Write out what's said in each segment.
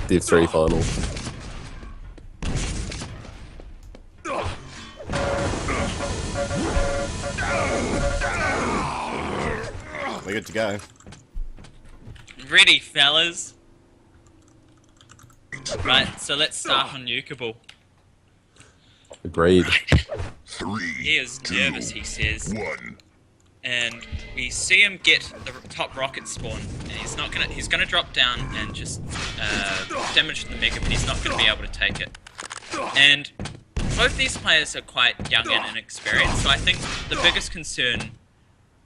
Div 3 finals. We're good to go. Ready, fellas? Right, so let's start on nukeable. Agreed. He is nervous, he says. And we see him get the top rocket spawn, and he's gonna drop down and just damage the mega, but he's not gonna be able to take it. And both these players are quite young and inexperienced, so I think the biggest concern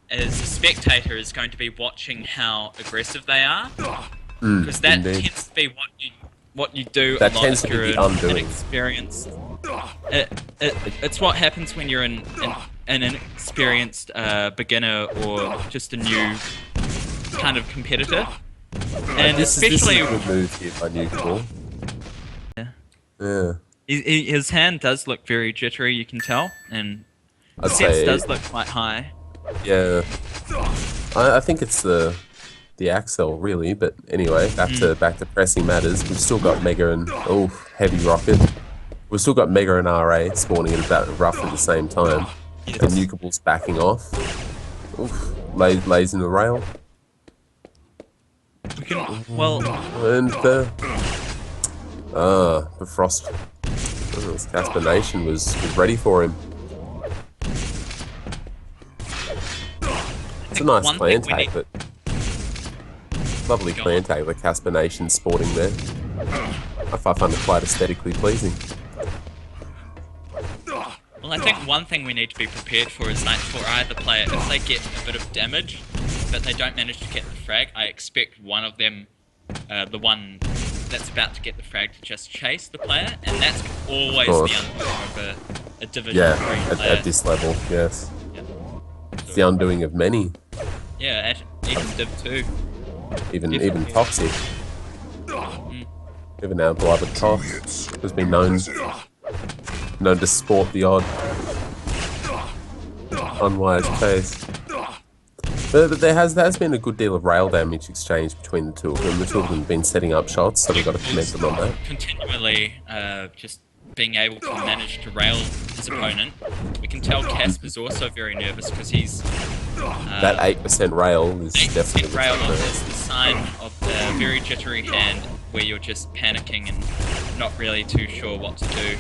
as a spectator is going to be watching how aggressive they are, because that tends to be what you do that a lot tends if to you're be the undoing. inexperienced. It's what happens when you're an inexperienced beginner or just a new kind of competitor, and especially this is a good move here by nukeable. Yeah. His hand does look very jittery, you can tell, and I'd sense say does look quite high. Yeah, I think it's the Axel really, but anyway, back to pressing matters. We've still got Mega and heavy rocket. We've still got Mega and RA spawning at about roughly the same time, and nukeable's backing off. Oof, lays in the rail. We can And the frost. Casper Nation was ready for him. It's a nice clan tag, but lovely clan tag, the Casper Nation sporting there. I find it quite aesthetically pleasing. Well, I think one thing we need to be prepared for is like for either player, if they get a bit of damage, but they don't manage to get the frag, I expect one of them, the one that's about to get the frag, to just chase the player, and that's always the undoing of a Division 3 player. At this level, yes. Yeah. It's the undoing of many. Yeah, even Div 2. Even Toxic. Even our beloved Tox has been known to sport the odd unwise chase. But there has been a good deal of rail damage exchange between the two of them. The two of them have been setting up shots, so we've got to commend them on that. Continually just being able to manage to rail his opponent. We can tell Casper's also very nervous because he's... that 8% rail is 8% definitely... rail is the sign of a very jittery hand where you're just panicking and not really too sure what to do.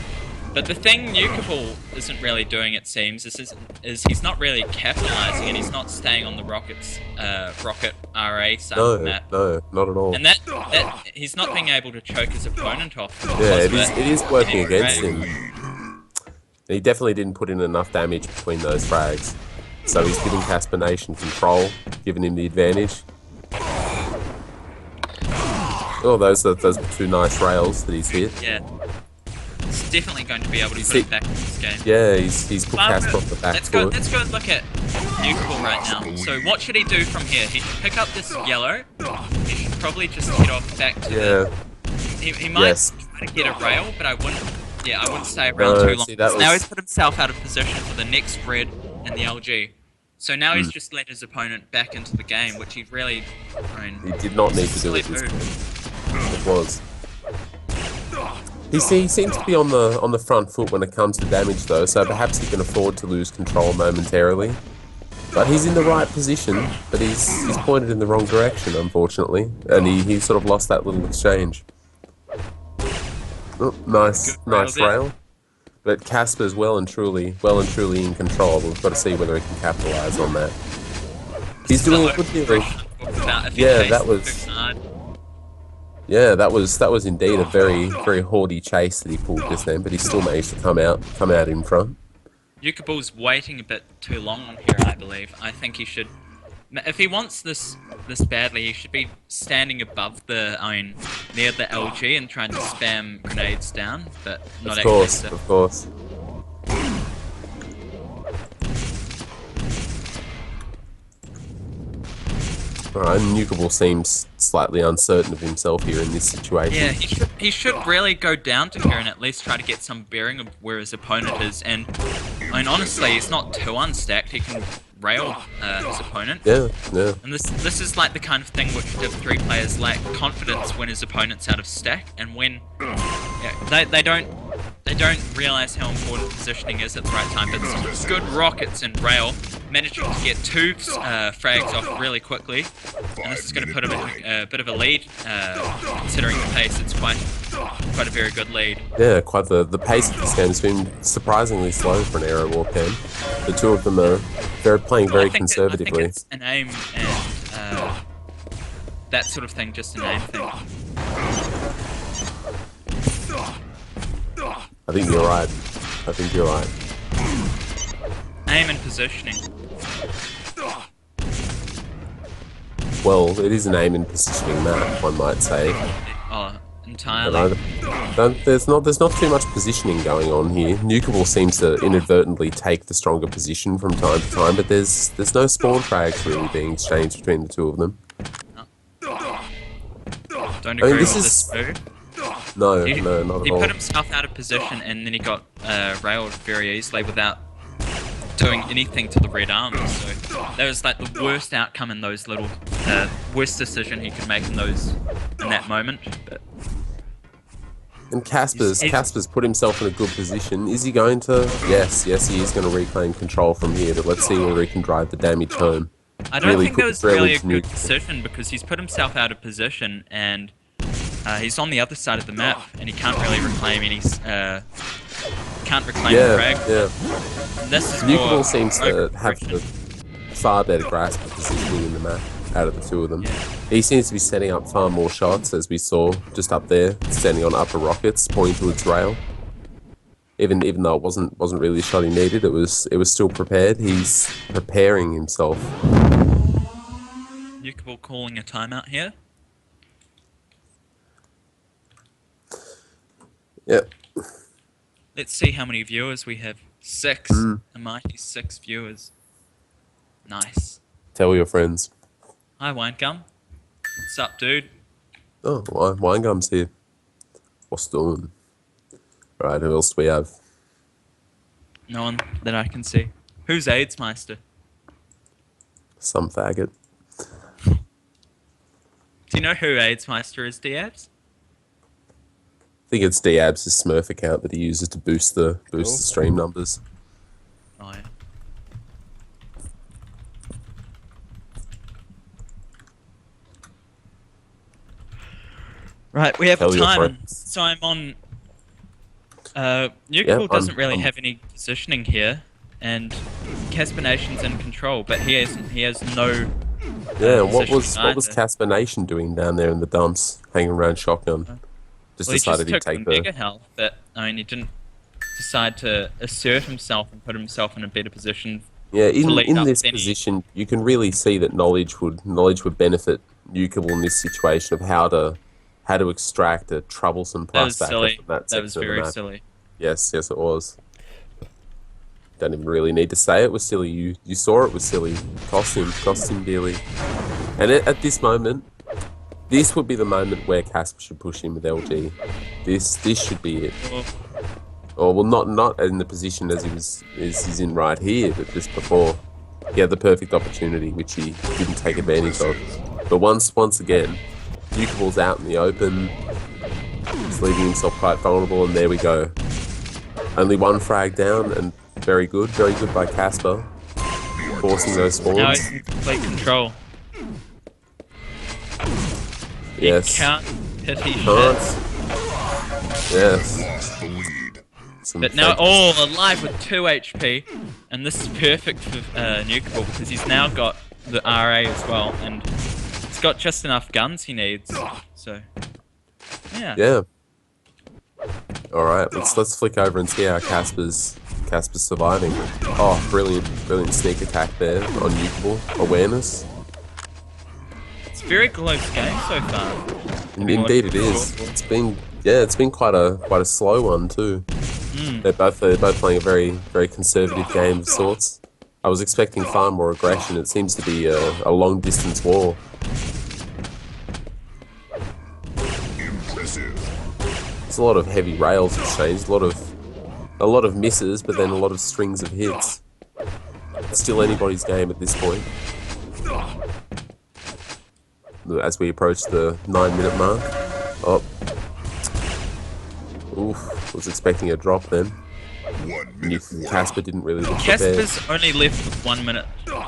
But the thing nukeable isn't really doing, it seems, is he's not really capitalizing and he's not staying on the rocket's rocket RA side of the map. No, not at all. And that he's not being able to choke his opponent off. Yeah, it is working against him. He definitely didn't put in enough damage between those frags. So he's giving Casper Nation control, giving him the advantage. Oh, those are two nice rails that he's hit. Yeah. He's definitely going to be able to put it back in this game. Yeah, he's put Casper off the back foot. Let's go and look at nukeable right now. So what should he do from here? He should pick up this yellow. He should probably just head off back to the... He might try to get a rail, but I wouldn't stay around too long. Now he's put himself out of position for the next red and the LG. So now he's just let his opponent back into the game, which he really... he did not need to do it this time. It was. He seems to be on the front foot when it comes to damage though, so perhaps he can afford to lose control momentarily. But he's in the right position, but he's pointed in the wrong direction, unfortunately, and he sort of lost that little exchange. Oh, nice rail. But Casper's well and truly in control. We've got to see whether he can capitalise on that. He's doing a good deal. That was indeed a very haughty chase that he pulled just then, but he still managed to come out in front. nukeable's waiting a bit too long on here, I believe. I think he should, if he wants this badly, he should be standing above near the LG and trying to spam grenades down, but not actually. Of course. Alright, nukeable seems slightly uncertain of himself here in this situation. Yeah, he should really go down to here and at least try to get some bearing of where his opponent is. And I mean, honestly, he's not too unstacked. He can rail his opponent. Yeah, yeah. And this is like the kind of thing which Div 3 players lack confidence when his opponent's out of stack, and when they don't realize how important positioning is at the right time. But some good rockets and rail, managing to get 2 frags off really quickly, and this is going to put him in a bit of a lead, considering the pace. It's quite a very good lead. Yeah, quite the pace of this game has been surprisingly slow for an Aero War game. The two of them are playing very conservatively. I think it's an aim and that sort of thing, just an aim thing. I think you're right. I think you're right. Aim and positioning. Well, it is an aim and positioning map, one might say. Oh, entirely. There's not too much positioning going on here. Nukeable seems to inadvertently take the stronger position from time to time, but there's no spawn frags really being exchanged between the two of them. Don't agree with this move. No, not at all. He put himself out of position and then he got railed very easily without doing anything to the red arms. So that was like the worst outcome in those little, worst decision he could make in that moment. But and Casper's put himself in a good position. Is he going to? Yes, he is going to reclaim control from here. But let's see whether he can drive the damage home. I don't think that was really a good decision, because he's put himself out of position and he's on the other side of the map, and he can't really reclaim any. Can't reclaim the frag. Yeah. This is Nukeable seems to have the far better grasp of positioning in the map out of the two of them. Yeah. He seems to be setting up far more shots, as we saw just up there, standing on upper rockets, pointing towards rail. Even though it wasn't really a shot he needed, it was still prepared. He's preparing himself. Nukeable calling a timeout here. Yep. Let's see how many viewers we have. 6. A mighty 6 viewers. Nice. Tell your friends. Hi, Winegum. What's up, dude? Oh, Winegum's here. What's doing? Right, who else do we have? No one that I can see. Who's AIDSmeister? Some faggot. Do you know who AIDSmeister is, diabz? I think it's diabz's Smurf account that he uses to boost the stream numbers. Oh, yeah. Right, we have a time. So I'm on. Nukeable doesn't really have any positioning here, and Casper Nation's in control, but he has no. Yeah, what was Casper Nation doing down there in the dumps, hanging around shotgun? He just took the mega health, but I mean, he didn't decide to assert himself and put himself in a better position. Yeah, in this position, you can really see that knowledge would benefit Nukeable in this situation of how to extract a troublesome plus backer from that section. That was very silly. Yes, it was. Don't even really need to say it was silly. You saw it was silly. Cost him dearly. And at this moment, this would be the moment where Casper should push in with LG. This should be it. Or well, not in the position as he's in right here, but just before he had the perfect opportunity, which he didn't take advantage of. But once again, Nukeable's out in the open. He's leaving himself quite vulnerable, and there we go. Only one frag down, and very good by Casper, forcing those spawns. Now he's in complete control. Yes. He can't pity shit. Yes. But now all alive with 2 HP, and this is perfect for Nukeable, because he's now got the RA as well, and he's got just enough guns he needs. So, yeah. Yeah. All right, let's flick over and see how Casper's surviving. Oh, brilliant sneak attack there on Nukeable. Awareness. It's a very close game so far. Indeed it is. It's been quite a slow one too. They're both playing a very conservative game of sorts. I was expecting far more aggression. It seems to be a long distance war. There's a lot of heavy rails exchanged, a lot of misses, but then a lot of strings of hits. still anybody's game at this point. As we approach the 9-minute mark. Oh. Oof, was expecting a drop then. Casper didn't really look prepared. Casper's only left with 1 minute,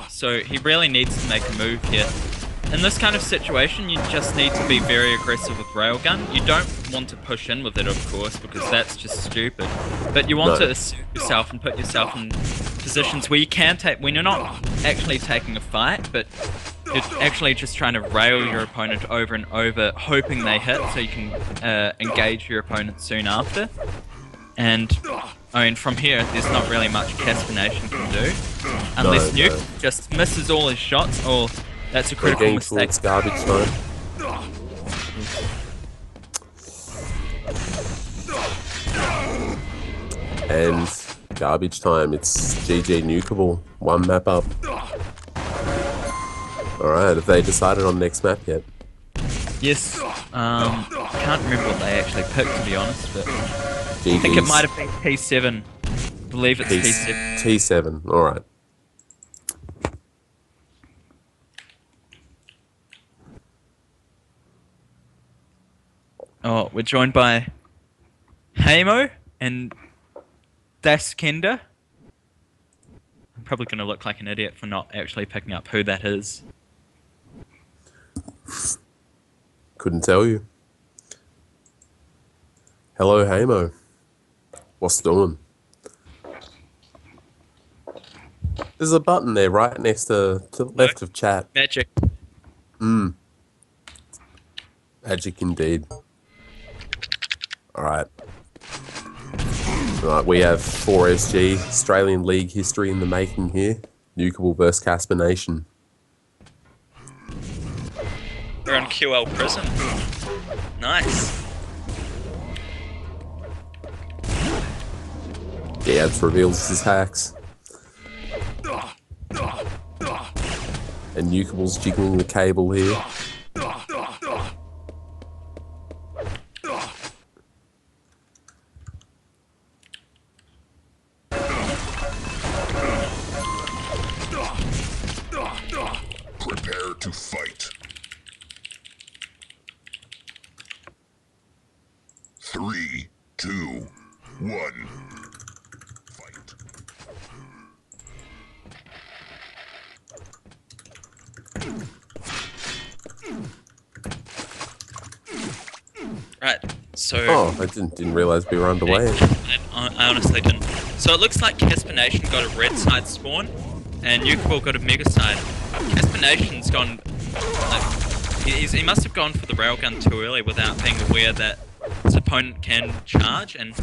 so he really needs to make a move here. In this kind of situation, you just need to be very aggressive with railgun. You don't want to push in with it, of course, because that's just stupid. But you want to assert yourself and put yourself in positions where you can take, when you're not actually taking a fight, but you're actually just trying to rail your opponent over and over, hoping they hit so you can engage your opponent soon after. And, I mean, from here, there's not really much Casper Nation can do. Unless Nuke just misses all his shots, or that's a critical mistake. It's garbage time. And garbage time. It's GG nukeable. 1 map up. Alright, have they decided on next map yet? Yes. Can't remember what they actually picked, to be honest, but GG's. I think it might have been T7. I believe it's T7. T7, alright. Oh, we're joined by Hamo and Daskenda. I'm probably going to look like an idiot for not actually picking up who that is. Couldn't tell you. Hello, Hamo. What's doing? There's a button there right next to the left of chat. Magic. Magic indeed. Alright. Right, we have 4SG, Australian League history in the making here. Nukeable versus Casper Nation. We're on QL Prism. Nice. Diabz reveals his hacks. And Nukable's jiggling the cable here. Prepare to fight. 3, 2, 1. Fight. Right, so... Oh, I didn't realise we were underway. I honestly didn't. So it looks like Casper Nation got a red side spawn, and Nukable got a mega side. Casper Nation's gone... he must have gone for the railgun too early without being aware that his opponent can charge, and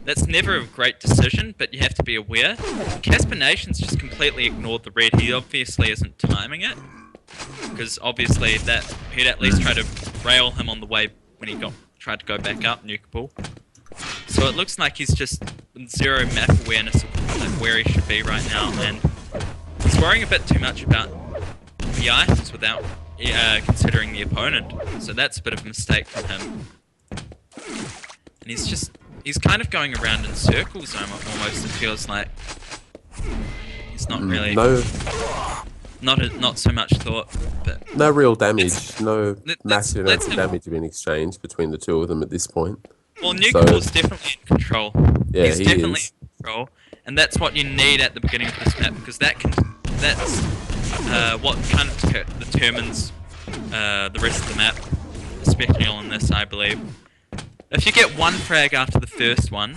that's never a great decision, but you have to be aware. Casper Nation's just completely ignored the red. He obviously isn't timing it, because obviously that he'd at least try to rail him on the way when he tried to go back up, Nukeable. So it looks like he's just zero map awareness of where he should be right now, and he's worrying a bit too much about the items without considering the opponent. So that's a bit of a mistake from him. And he's kind of going around in circles almost, it feels like. He's not really... Not so much thought, but... No real damage, no massive amounts of damage have been exchanged between the two of them at this point. Well, Nukable's definitely in control. Yeah, he's definitely in control, and that's what you need at the beginning of this map, because that's what kind of determines the rest of the map, especially on this, I believe. If you get one frag after the first one,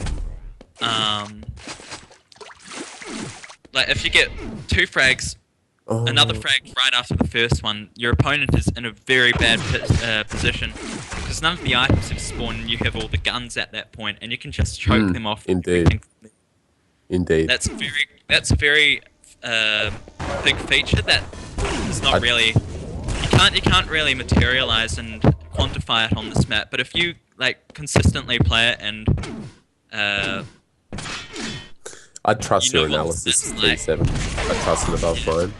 like if you get 2 frags, another frag right after the first one, your opponent is in a very bad position, because none of the items have spawned and you have all the guns at that point, and you can just choke them off. Indeed. That's a very big feature that is not really... You can't really materialize and quantify it on this map, but if you like consistently play it and I'd trust your analysis of T7. I trust it above mine.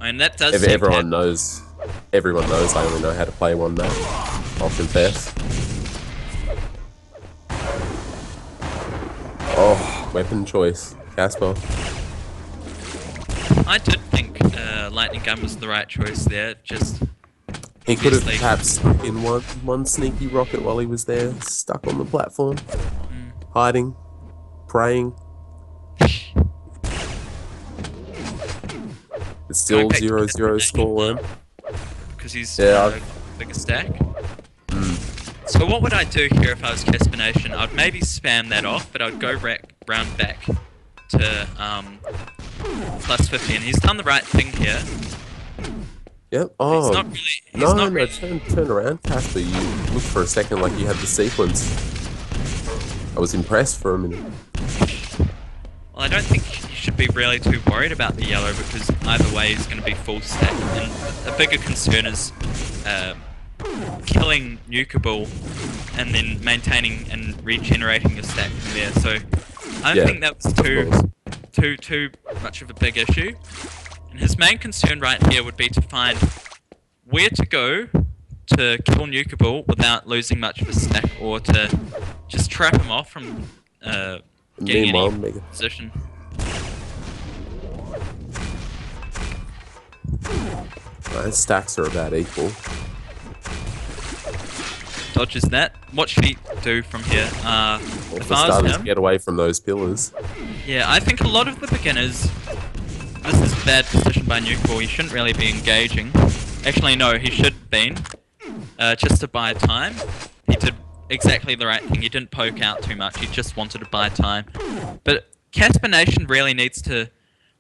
And that does everyone knows I only know how to play one map. I'll confess. Oh, weapon choice. Casper. I did think lightning gun was the right choice there. Just He could have obviously- perhaps stuck in one sneaky rocket while he was there, stuck on the platform, hiding, praying. It's still Okay. 0-0 scoreline. because he's Yeah, bigger stack. So what would I do here if I was Casper Nation? I'd maybe spam that off, but I'd go round back to plus 50, and he's done the right thing here. Yep. Oh, He's not really. He's no, not no, really. turn around, Casper. You looked for a second like you had the sequence. I was impressed for a minute. Well, I don't think you should be really too worried about the yellow because either way he's going to be full stack. And a bigger concern is killing nukeable and then maintaining and regenerating your stack from there. So I don't Yeah, think that was too much of a big issue. And his main concern right here would be to find where to go to kill nukeable without losing much of a stack, or to just trap him off from getting Meanwhile, any Mega. position. His stacks are about equal. Dodges that. What should he do from here? Well, If for I was starters, him, get away from those pillars. yeah, I think a lot of the beginners, this is a bad decision by nukeable. He shouldn't really be engaging. Actually, no, he should have been. Just to buy time. He did exactly the right thing. He didn't poke out too much. He just wanted to buy time. But Casper Nation really needs to...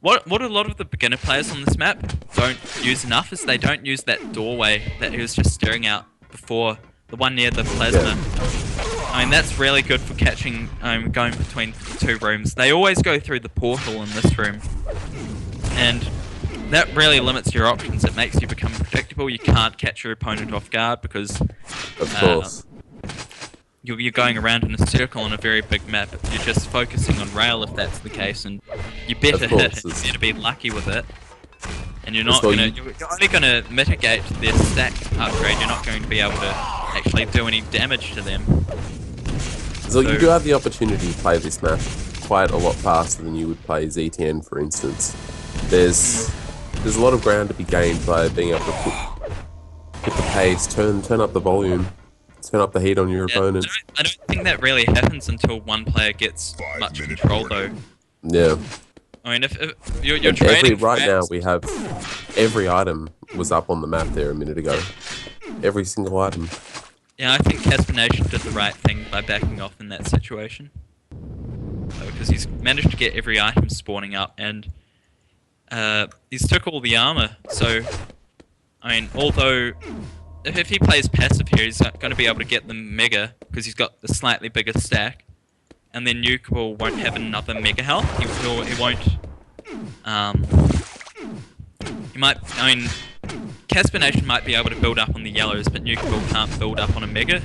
What a lot of the beginner players on this map don't use enough is they don't use that doorway that he was just staring out before, the one near the plasma. Yeah. I mean, that's really good for catching, going between the two rooms. They always go through the portal in this room. And that really limits your options. It makes you become predictable. You can't catch your opponent off guard because Of course. you're going around in a circle on a very big map. You're just focusing on rail if that's the case, and you better Of course, hit. You it's- better be lucky with it. And you're not well, gonna. You're only gonna mitigate their stack upgrade. You're not going to be able to actually do any damage to them. So you do have the opportunity to play this map quite a lot faster than you would play ZTN, for instance. There's a lot of ground to be gained by being able to put the pace, turn up the volume, turn up the heat on your Yeah, opponent. I don't think that really happens until one player gets 5 much minute control, warning. though. Yeah. I mean, if you're And trading right now frags- we have every item was up on the map there a minute ago. Every single item. Yeah, I think Casper Nation did the right thing by backing off in that situation. Because he's managed to get every item spawning up, and he's took all the armor. So, I mean, although if he plays passive here, he's going to be able to get the mega because he's got the slightly bigger stack, and then nukeable won't have another mega health. He won't. He might. I mean, Casper Nation might be able to build up on the yellows, but nukeable can't build up on a mega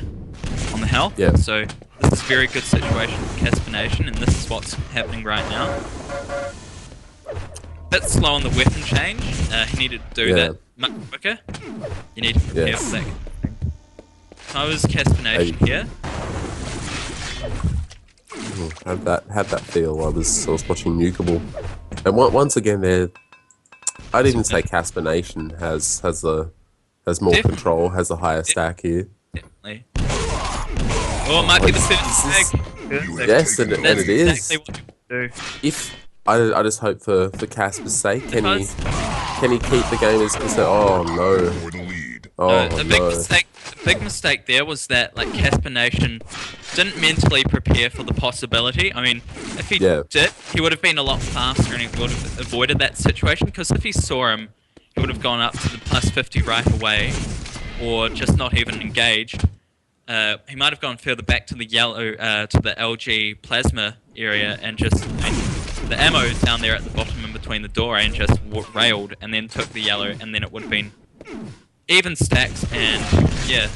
on the health. Yeah. So this is a very good situation for Casper Nation, and this is what's happening right now. Bit slow on the weapon change. He needed to do Yeah. that much quicker. You need to prepare Yes. for that kind of thing. If I was Casper Nation here, Had that feel. I was watching nukeable, and once again there. I'd even say Casper Nation has more Definitely. control, has a higher stack here. definitely. Oh, it might be the first stag. Yes, and it That's is. exactly what you do. If I just hope for Casper's sake, can he Because- keep the game as oh no, For the lead. oh The no. big mistake there was that like Casper Nation didn't mentally prepare for the possibility. I mean, if he Yeah. did, he would have been a lot faster and he would have avoided that situation. Because if he saw him, he would have gone up to the plus 50 right away, or just not even engaged. He might have gone further back to the yellow, to the LG plasma area, and just the ammo down there at the bottom in between the door, and just railed, and then took the yellow, and then it would have been even stacks, and yeah.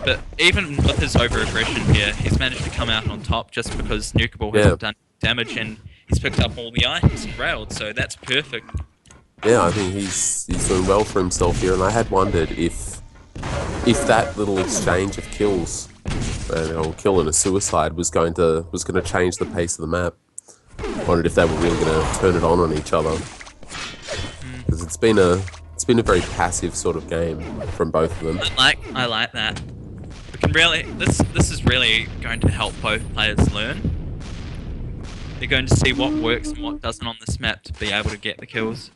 But even with his over-aggression here, he's managed to come out on top just because nukeable hasn't done damage, and he's picked up all the items and railed, so that's perfect. Yeah, I think he's doing well for himself here, and I had wondered if that little exchange of kills, or kill and a suicide, was going to change the pace of the map. Wondered if they were really going to turn it on each other. games. It's been a very passive sort of game from both of them. I like that. We can really this is really going to help both players learn. They're going to see what works and what doesn't on this map to be able to get the kills.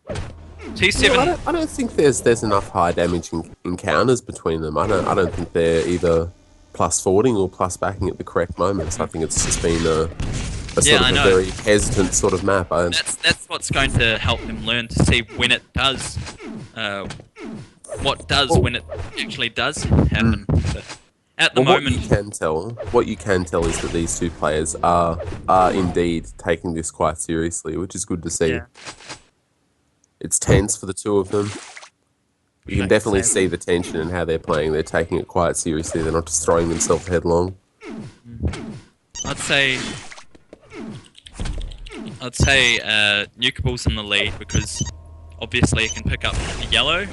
T7. Yeah, I don't think there's enough high damage encounters between them. I don't think they're either plus forwarding or plus backing at the correct moments. I think it's just been a very hesitant sort of map. That's what's going to help them learn to see when it does, when it actually does happen. But at the moment, what you can tell is that these two players are indeed taking this quite seriously, which is good to see. Yeah. It's tense for the two of them. You can definitely see the tension in how they're playing. They're taking it quite seriously. They're not just throwing themselves headlong. I'd say nukeable's in the lead because obviously he can pick up a yellow,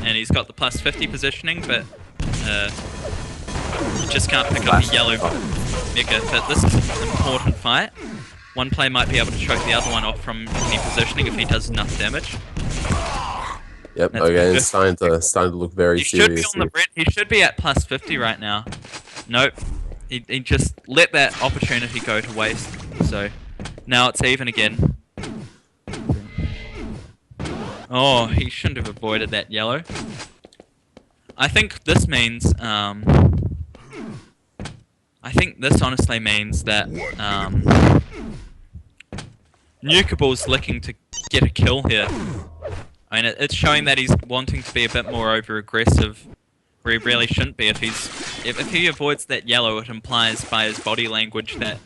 and he's got the plus 50 positioning, but you just can't pick up a yellow mega. But this is an important fight. One player might be able to choke the other one off from any positioning if he does enough damage. Yep. Okay. It's starting to look very serious. He should be at plus 50 right now. Nope. He just let that opportunity go to waste. So now it's even again. Oh, he shouldn't have avoided that yellow. I think this means. I think this honestly means that nukeable's looking to get a kill here. I mean, it's showing that he's wanting to be a bit more over-aggressive, where he really shouldn't be. If he avoids that yellow, it implies by his body language that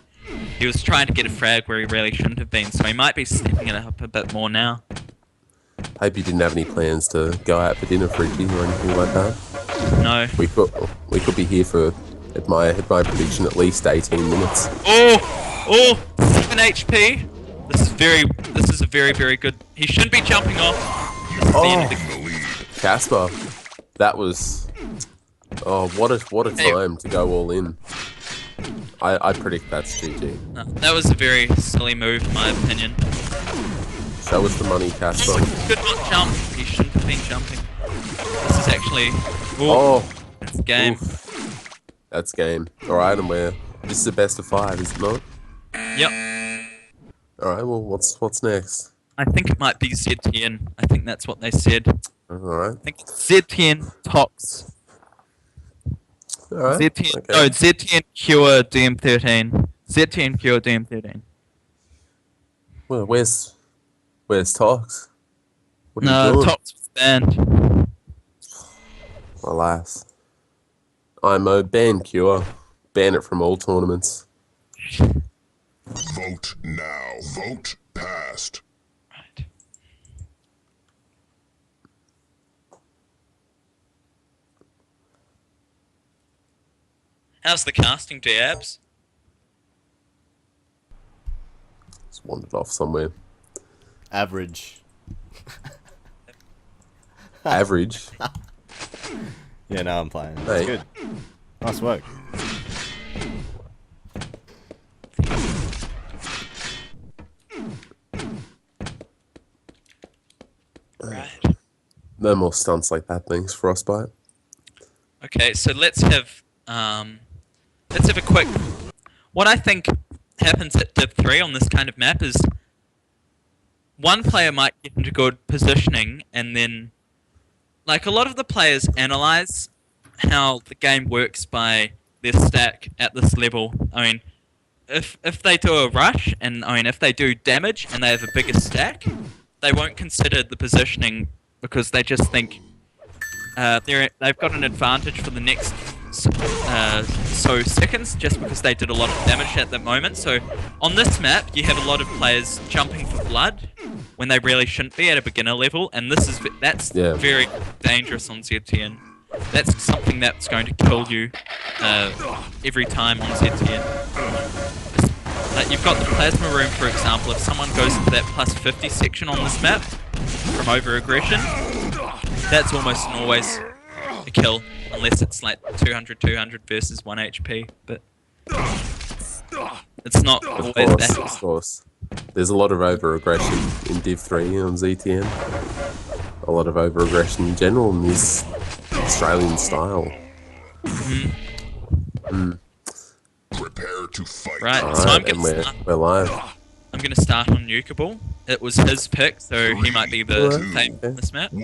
he was trying to get a frag where he really shouldn't have been. So he might be stepping it up a bit more now. Hope you didn't have any plans to go out for dinner, Fridgie, or anything like that. No. We could be here for, at my prediction, at least 18 minutes. Oh, 7 HP. This is a very, very good. He shouldn't be jumping off. Casper, that was. Oh, what a time to go all in. I predict that's GG. No, that was a very silly move, in my opinion. Show us the money, Casper. He could not jump. He shouldn't have been jumping. This is actually. That's game. Oof. That's game. All right, and this is a best of 5, is it not? Yep. All right. Well, what's next? I think it might be ZTN. I think that's what they said. All right. I think ZTN Tox. All right. ZTN. Okay. No, ZTN Cure DM13. ZTN Cure DM13. Well, where's Tox? What are you doing? Tox was banned. Alas. IMO ban Cure. Ban it from all tournaments. Vote now. Vote passed. Right. How's the casting, diabz? It's wandered off somewhere. Average. Average. Yeah, no, I'm playing. Hey. That's good. Nice work. Right. No more stunts like that, thanks, Frostbite. Okay, so let's have a quick. What I think happens at Div 3 on this kind of map is one player might get into good positioning, and then, like, a lot of the players analyze how the game works by their stack at this level. I mean, if they do a rush, and I mean, if they do damage and they have a bigger stack, they won't consider the positioning because they just think they've got an advantage for the next so seconds just because they did a lot of damage at that moment. So on this map, you have a lot of players jumping for blood when they really shouldn't be at a beginner level, and that's very dangerous on ZTN. That's something that's going to kill you every time on ZTN. You've got the plasma room, for example. If someone goes into that plus 50 section on this map from over-aggression, that's almost always a kill, unless it's like 200 versus 1 HP, but it's not always that. Of course. There's a lot of over-aggression in Div 3 on ZTN. A lot of over-aggression in general in this Australian style. Prepare to fight. Right, Alright, so I'm and gonna start. we're live. I'm gonna start on nukeable. It was his pick, so he might be the favourite on this map. 1.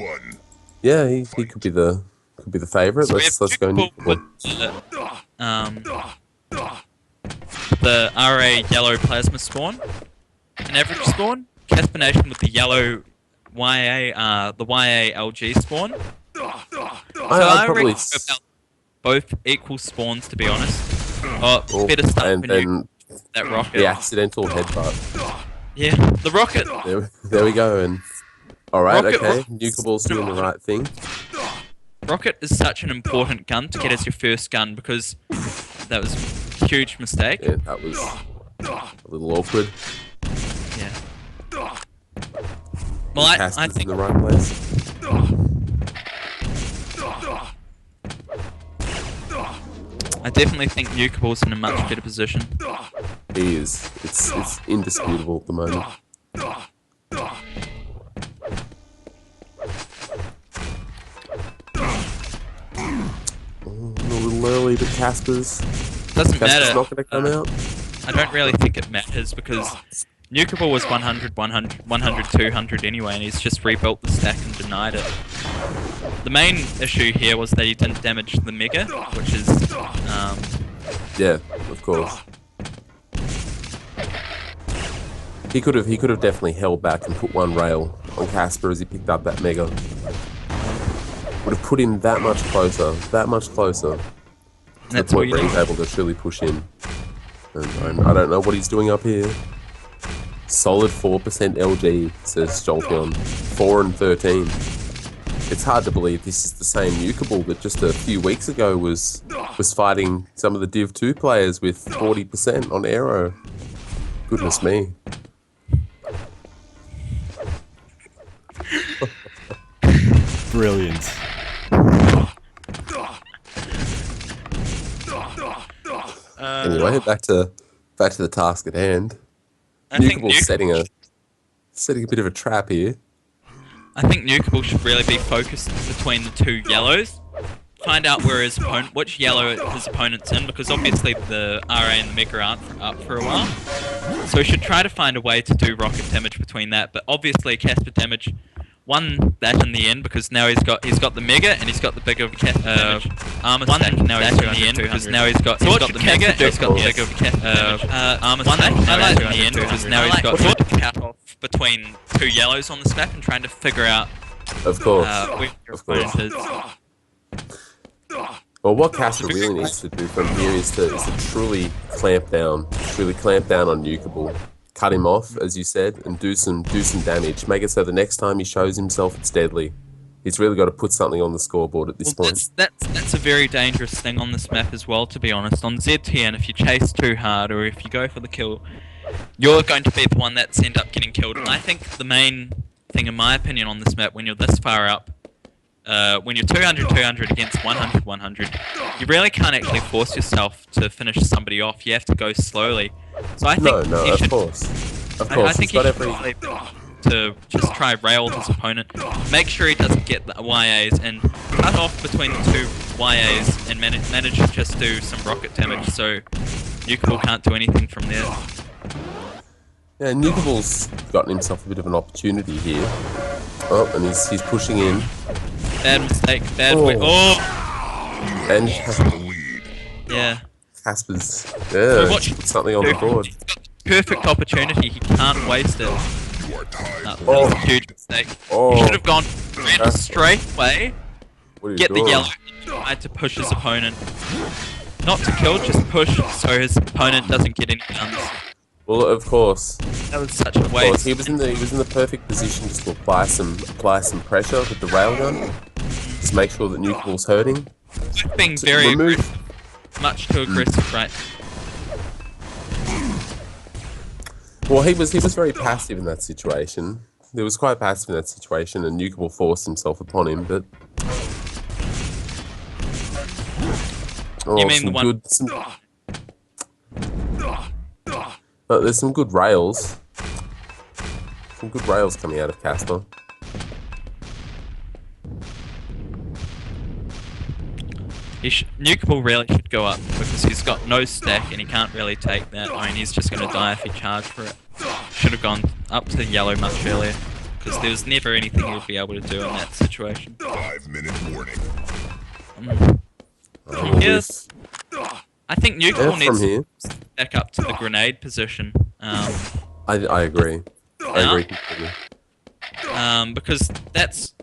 Yeah, he could be the favourite. So we Let's have go nukeable nukeable. with the RA yellow plasma spawn, an average spawn. Casper Nati with the yellow YA, the YA LG spawn. So I'd I probably reckon about both equal spawns, to be honest. Better start and for then that rocket. the accidental headbutt. Yeah, the rocket. There we go. And all right, Rocket- okay, Nukable's doing the right thing. Rocket is such an important gun to get as your first gun because that was a huge mistake. Yeah, that was a little awkward. Yeah. Well, I Casper's think in the right place. I definitely think nukeable's in a much better position. He is. It's indisputable at the moment. A little early, but Casper's Doesn't matter. not going to come out. I don't really think it matters because nukeable was 100, 100, 100, 200 anyway, and he's just rebuilt the stack and denied it. The main issue here was that he didn't damage the mega, which is Yeah, of course. He could have definitely held back and put one rail on Casper as he picked up that mega. Would have put him that much closer to the that's all point you where need. he's able to truly push in. And I don't know what he's doing up here. Solid 4% LG, says Jolteon. 4 and 13. It's hard to believe this is the same nukeable that just a few weeks ago was fighting some of the Div 2 players with 40% on Aero. Goodness me. Brilliant. Anyway, back to the task at hand. I think Nukable's setting a bit of a trap here. I think nukeable should really be focused between the two yellows. Find out where his opponent, which yellow his opponent's in, because obviously the RA and the Mega aren't up for a while. So he should try to find a way to do rocket damage between that. But obviously Casper damage won that in the end because now he's got the Mega and he's got the bigger armor stack. Now he's in the end because now he's got the Mega and he's got the bigger armor stack. I like in the end because now he's got the cut off between two yellows on the map and trying to figure out Of course. where your Of course. opponent is. Well, what Casper really needs to do from here is to truly clamp down on Nukeable. Cut him off, as you said, and do some damage. Make it so the next time he shows himself, it's deadly. He's really got to put something on the scoreboard at this point. That's a very dangerous thing on this map as well, to be honest. On ZTN, if you chase too hard or if you go for the kill, you're going to be the one that's end up getting killed. And I think the main thing, in my opinion, on this map, when you're this far up, when you're 200-200 against 100-100, you really can't actually force yourself to finish somebody off. You have to go slowly. So I think No, he of should, course. Of I course, think he's got he should every... probably to just try rail his opponent. Make sure he doesn't get the YAs and cut off between the two YAs and manage to just do some rocket damage so nukeable can't do anything from there. Yeah, Nukable's gotten himself a bit of an opportunity here. Oh, and he's pushing in. Bad mistake, bad Oh. way. Oh! And Yeah. Casper's... So Yeah, what put something on the board. He's got the perfect opportunity, he can't waste it. You are tied. That was a huge mistake. Oh. He should have gone ran a straight way, What are you get the doing? yellow, and try to push his opponent. Not to kill, just push so his opponent doesn't get any guns. Well, of course. That was such a Of course, waste. he was in the perfect position just to apply some pressure with the railgun. Just make sure that Nukable's hurting. Being very remove- aggressive, much too aggressive, right? Well, he was very passive in that situation. He was quite passive in that situation, and Nukable forced himself upon him. But You mean some the one- good, but there's some good rails. some good rails coming out of Casper. Nukeable really should go up because he's got no stack and he can't really take that. I mean, he's just going to die if he charged for it. Should have gone up to yellow much earlier because there was never anything he would be able to do in that situation. 5-minute warning. Yes. I think Nukeable needs here. to back up to the grenade position. I agree. I agree completely. Because that's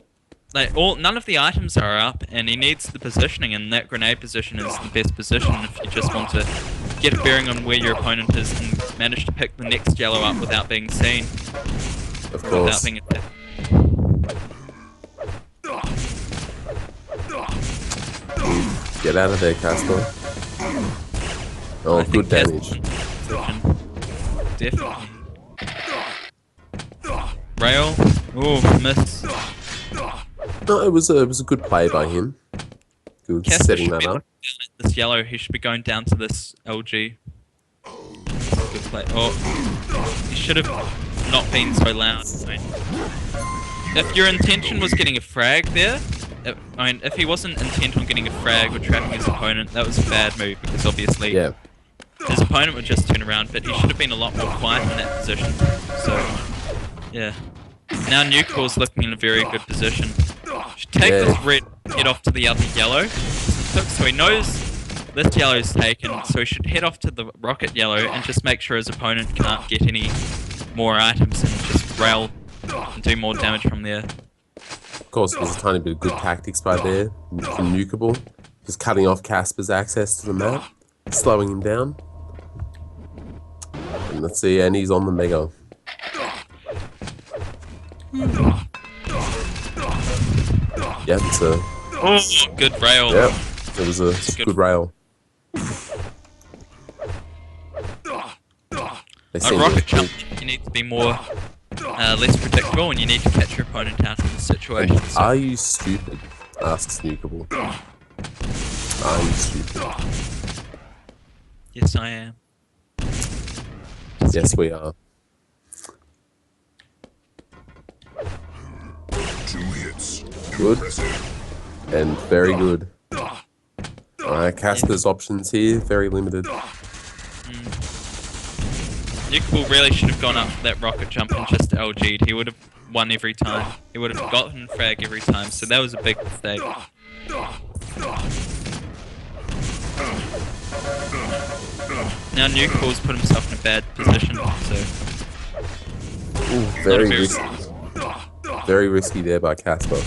like none of the items are up, and he needs the positioning, and that grenade position is the best position if you just want to get a bearing on where your opponent is and manage to pick the next yellow up without being seen. Of course. Without being attacked. Get out of there, Casper. Oh, I good think damage. Definitely. Rail. Ooh, miss. No, it was a good play by him. Good Casper setting should that be up. looking down at this yellow. He should be going down to this LG. Good play. Oh, he should have not been so loud. I mean, if your intention was getting a frag there, if he wasn't intent on getting a frag or trapping his opponent, that was a bad move because obviously his opponent would just turn around, but he should have been a lot more quiet in that position. So, yeah. Now Nukeable's looking in a very good position. Should take this red, head off to the other yellow. So he knows this yellow's taken, so he should head off to the rocket yellow and just make sure his opponent can't get any more items and just rail and do more damage from there. Of course, there's a tiny bit of good tactics by there from Nukeable. Just cutting off Casper's access to the map, slowing him down. And let's see, and he's on the Mega. Yeah, it's a... Oh, good rail. Yep, it was a good rail. They On rocket jump, you need to be more less predictable, and you need to catch your opponent out of the situation. So. Are you stupid? Asks Nukeable. Are you stupid? Yes, I am. Yes, we are. 2 hits. Good. Impressive. And very good. Alright, Casper's options here, very limited. Nukeable really should have gone up for that rocket jump and just LG'd. He would have won every time. He would have gotten frag every time, so that was a big mistake. Now Nukeable's put himself in a bad position, so... Ooh, very risky. Very risky there by Casper.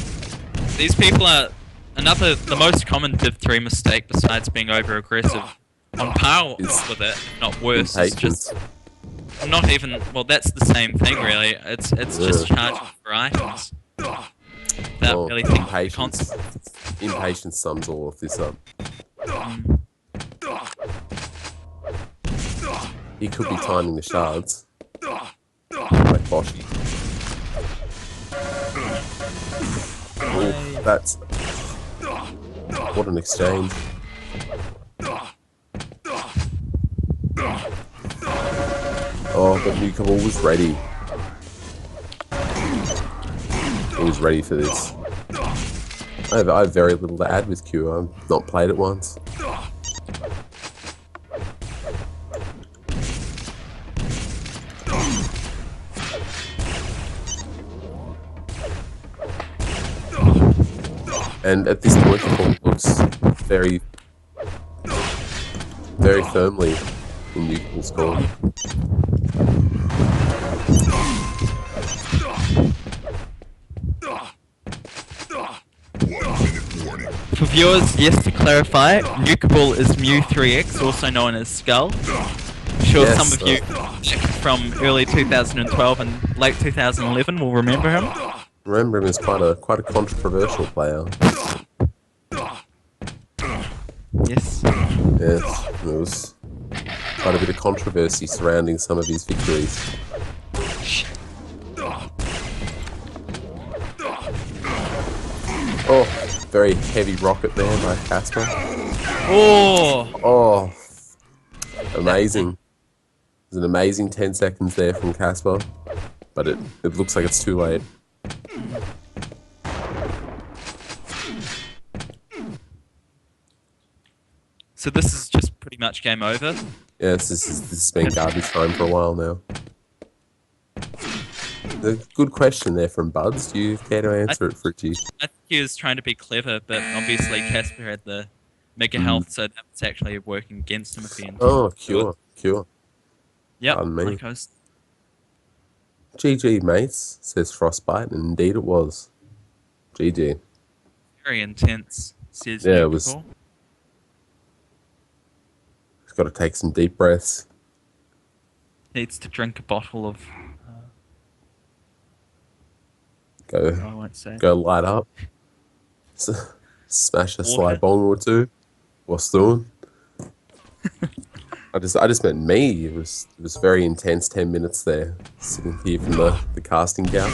These people are the most common Div 3 mistake besides being over-aggressive. On par with it, if not worse, it's just... Not even... Well, that's the same thing, really. It's just charging for items. Without really thinking of the consequences. Impatience sums all of this up. He could be timing the shards. Like Boshi. Ooh, that's... What an exchange. Oh, but Nukeable was ready. He was ready for this. I have very little to add with Q. I've not played it once. And at this point, the ball looks very, very firmly in Nukeable's score. For viewers, yes, to clarify, Nukeable is Mew3X, also known as Skull. I'm sure some of you from early 2012 and late 2011 will remember him. Remember him as quite a controversial player. Yes. Yes, there was quite a bit of controversy surrounding some of his victories. Oh, very heavy rocket there by Casper. Oh! Oh, amazing. It was an amazing 10 seconds there from Casper. but it looks like it's too late. So this is just pretty much game over. Yeah, this has been garbage time for a while now. A good question there from Buds. Do you care to answer it, Fritchie? I think he was trying to be clever, but obviously Casper had the mega health, so that was actually working against him at the end. Oh, cure. Yep. Pardon me. Like I was... GG, mates, says Frostbite, and indeed it was. GG. Very intense, says Yeah, it nukeable. was. He's got to take some deep breaths. Needs to drink a bottle of... I Go won't say. light up. Smash a sly bong or two. What's doing? I just meant me. It was very intense 10 minutes there, sitting here from the casting couch.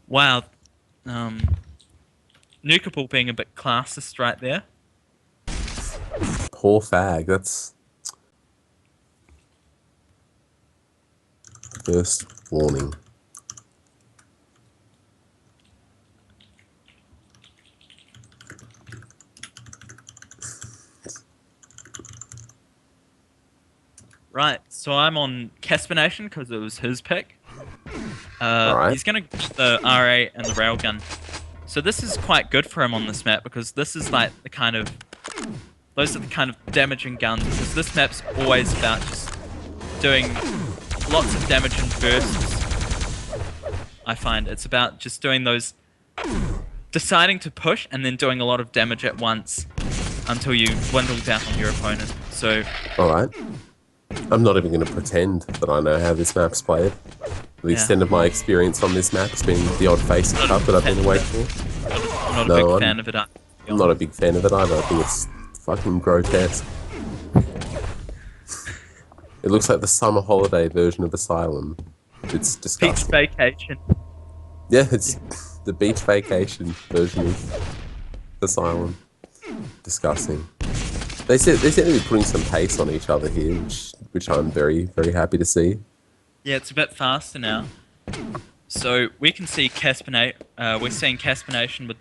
Wow. Nukeable being a bit classist right there. Poor fag, that's... First warning. Right, so I'm on Casper Nation because it was his pick. Alright. He's going to get the R8 and the railgun. So this is quite good for him on this map because this is like the kind of... Those are the kind of damaging guns because this map's always about just doing lots of damage in bursts. I find it's about just doing those... Deciding to push and then doing a lot of damage at once until you dwindle down on your opponent. So... Alright. I'm not even going to pretend that I know how this map's played. The extent of my experience on this map has been the odd face cup that I've been awake for. I'm not a big fan of it. I'm not a big fan of it either. I think it's fucking grotesque. It looks like the summer holiday version of Asylum. It's disgusting. Beach vacation. Yeah, it's the beach vacation version of Asylum. Disgusting. They seem to be putting some pace on each other here, which I'm very, very happy to see. Yeah, it's a bit faster now. So we can see we're seeing Casper Nation with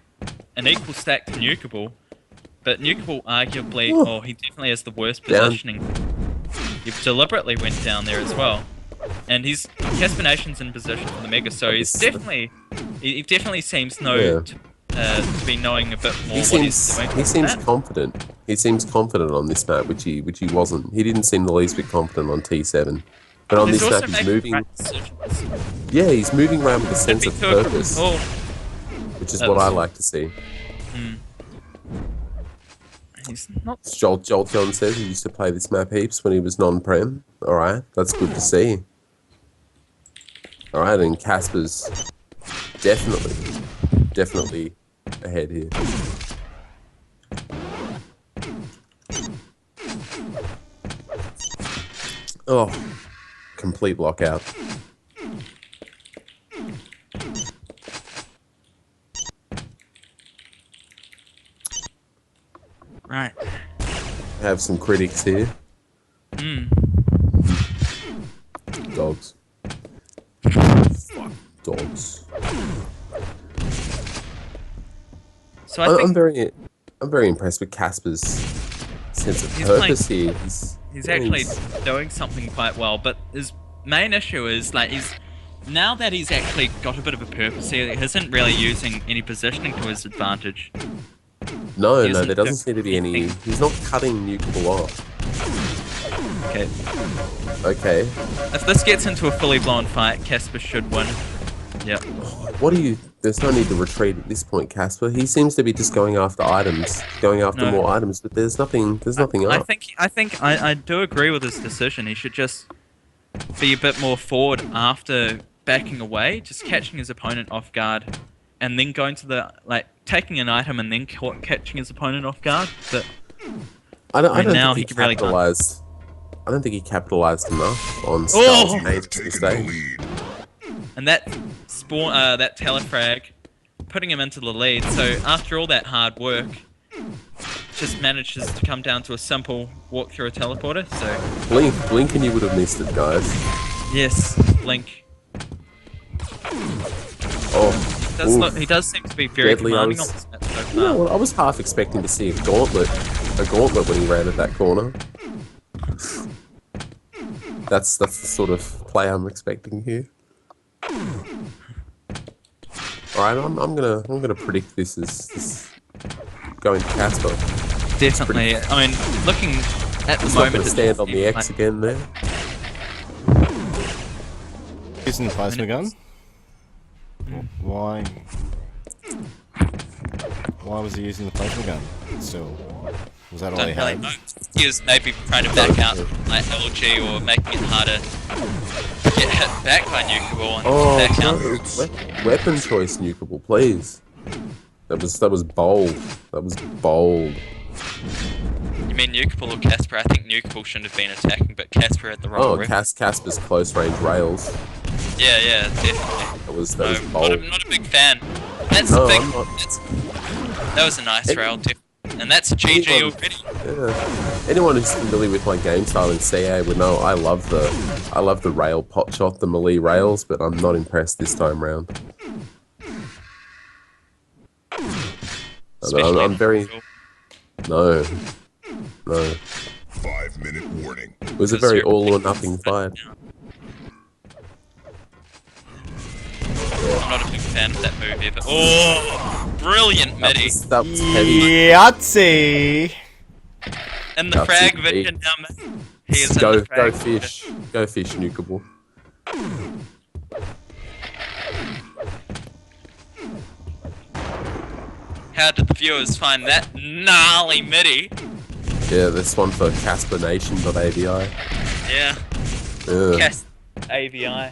an equal stack to nukeable, but nukeable arguably, he definitely has the worst positioning. He deliberately went down there as well, and Casper Nation's in position for the mega, so he's definitely he definitely seems to be knowing a bit more what he's doing. He seems confident. He seems confident on this map, which he wasn't. He didn't seem the least bit confident on T7. But on this map, he's moving. Yeah, he's moving around with a sense of purpose, which is what I like to see. He's not. Jolteon says he used to play this map heaps when he was non-prem. All right, that's good to see. All right, and Casper's definitely ahead here. Oh, complete lockout. Right. Have some critics here. Dogs. Fuck dogs. So I'm very impressed with Casper's sense of purpose here. He's actually doing something quite well, but his main issue is like now that he's actually got a bit of a purpose here, he isn't really using any positioning to his advantage. No, there doesn't seem to be any. He's not cutting nukeable off. Okay. If this gets into a fully blown fight, Casper should win. Yep. There's no need to retreat at this point, Casper. He seems to be just going after items, more items, but there's nothing up. I do agree with his decision. He should just be a bit more forward after backing away, just catching his opponent off guard, and then going to taking an item and then catching his opponent off guard. But I don't think he capitalized enough on Skull's made mistake. And that spawn, that telefrag putting him into the lead. So after all that hard work, just manages to come down to a simple walk through a teleporter. So Blink and you would have missed it, guys. yes, Blink. Oh, He does seem to be very Deadly, commanding on this map so far. yeah, well, I was half expecting to see a gauntlet when he ran at that corner. That's the sort of play I'm expecting here. All right, I'm gonna predict this is going to Casper. Definitely. I mean, looking at the He's not moment, gonna it stand on seems the like- X again there. Using the plasma gun? Why? Why was he using the plasma gun? Still, was that all he Don't really had? know. He was maybe trying to back out like LG or making it harder to get hit back by nukeable and Oh, back out. no, weapon choice nukeable, please. That was bold. That was bold. You mean nukeable or Casper? I think nukeable shouldn't have been attacking, but Casper had the wrong Oh, weapon. Casper's close range rails. Yeah, definitely. That was No, bold. not a big fan. That's No, a big. I'm not. That was a nice rail, and that's a GG Anyone- already. Yeah. Anyone who's familiar with my game style in CA would know I love the rail pot shot, the melee rails, but I'm not impressed this time round. I'm very no. 5-minute warning. It was a very all or nothing fight. I'm not a big fan of that move either. Oh, brilliant midi. That was heavy. Yahtzee! And the That's frag it, vision down there. He is in Go the frag fish. Go fish nukeable. How did the viewers find that gnarly midi? Yeah, this one for CasperNation.avi. Yeah. Yeah. Cast AVI.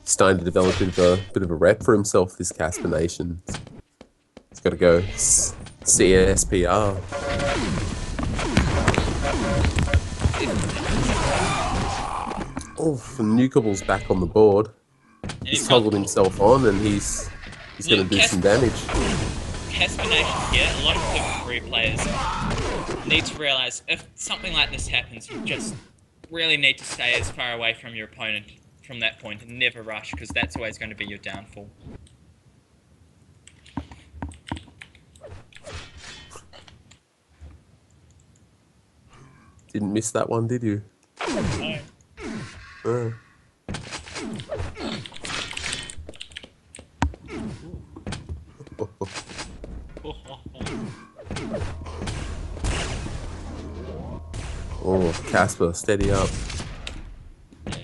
Starting to develop a bit of a rep for himself, this Casper Nation. He's got to go CSPR. Oh, nukeable's back on the board. He's toggled himself on, and he's going to do some damage. Casper Nation here, a lot of Div 3 players need to realise if something like this happens, you just really need to stay as far away from your opponent from that point and never rush, because that's always going to be your downfall. Didn't miss that one, did you? No. Oh, Casper, steady up. Yeah.